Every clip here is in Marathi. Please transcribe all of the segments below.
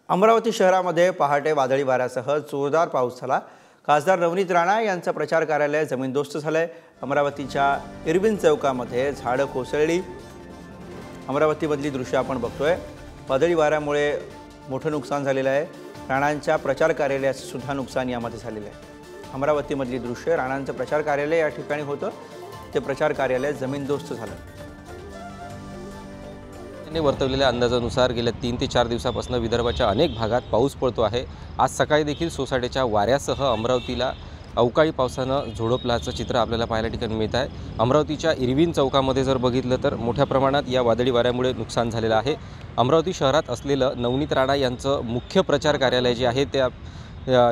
अमरावती शहरामध्ये पहाटे वादळी वाऱ्यासह जोरदार पाऊस झाला। खासदार नवनीत राणा यांचं प्रचार कार्यालय जमीनदोस्त झालंय। अमरावतीच्या इरविन चौकामध्ये झाडं कोसळली। अमरावतीमधली दृश्य आपण बघतोय। वादळी वाऱ्यामुळे मोठं नुकसान झालेलं आहे। राणांच्या प्रचार कार्यालयाचं सुद्धा नुकसान यामध्ये झालेलं आहे। अमरावतीमधली दृश्य राणांचं प्रचार कार्यालय या ठिकाणी होतं, ते प्रचार कार्यालय जमीनदोस्त झालं। वर्तवलेल्या अंदाजानुसार गेल्या 3 ते 4 दिवसापासून विदर्भाच्या अनेक भागात पाऊस पडतो आहे। आज सकाळी देखील सोसाट्याच्या वाऱ्यासह अमरावतीला अवकाळी पावसानं झोडपल्याचं चित्र आपल्याला पाहायला ठिकाणी मिळत आहे। अमरावतीच्या इरविन चौकामध्ये जर बघितलं तर मोठ्या प्रमाणात या वादळी वाऱ्यामुळे नुकसान झालेलं आहे। अमरावती शहरात असलेलं नवनीत राणा यांचं मुख्य प्रचार कार्यालय जे आहे त्या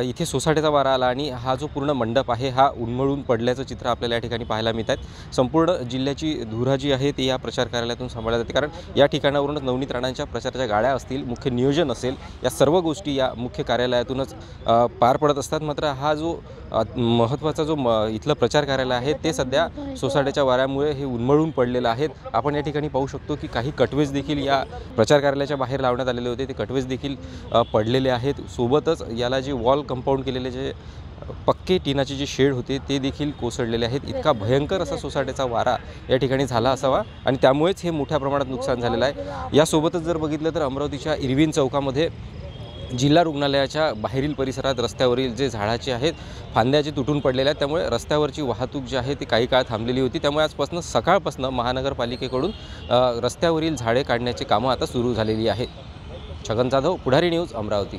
इथे सोसाट्याचा वारा आला आणि हा जो पूर्ण मंडप आहे हा उन्मळून पडल्याचं चित्र आपल्याला या ठिकाणी पाहायला मिळत आहे। संपूर्ण जिल्ह्याची धुरा जी आहे ती या प्रचार कार्यालयातून सांभाळली जाते, कारण या ठिकाणावरूनच नवनीत राणांच्या प्रचाराच्या गाड्या असतील, मुख्य नियोजन असेल, या सर्व गोष्टी या मुख्य कार्यालयातूनच पार पडत असतात। मात्र हा जो महत्त्वाचा जो इथलं प्रचार कार्यालय आहे ते सध्या सोसाट्याच्या वाऱ्यामुळे हे उन्मळून पडलेलं आहे। आपण या ठिकाणी पाहू शकतो की काही कटवेज देखील या प्रचार कार्यालयाच्या बाहेर लावण्यात आलेले होते, ते कटवेज देखील पडलेले आहेत। सोबतच याला जे वॉल कंपाऊंड केलेले जे पक्के टिनाचे जे शेड होते ते देखील कोसळलेले आहेत। इतका भयंकर असा सोसाट्याचा वारा या ठिकाणी झाला असावा आणि त्यामुळेच हे मोठ्या प्रमाणात नुकसान झालेलं आहे। यासोबतच जर बघितलं तर अमरावतीच्या इरविन चौकामध्ये जिल्हा रुग्णालयाच्या बाहेरील परिसरात रस्त्यावरील जे झाडाचे आहेत फांद्या जे तुटून पडलेल्या आहेत, त्यामुळे रस्त्यावरची वाहतूक जी आहे ती काही काळ थांबलेली होती। त्यामुळे आजपासून सकाळपासून महानगरपालिकेकडून रस्त्यावरील झाडे काढण्याची कामं आता सुरू झालेली आहेत। छगन जाधव, पुढारी न्यूज, अमरावती।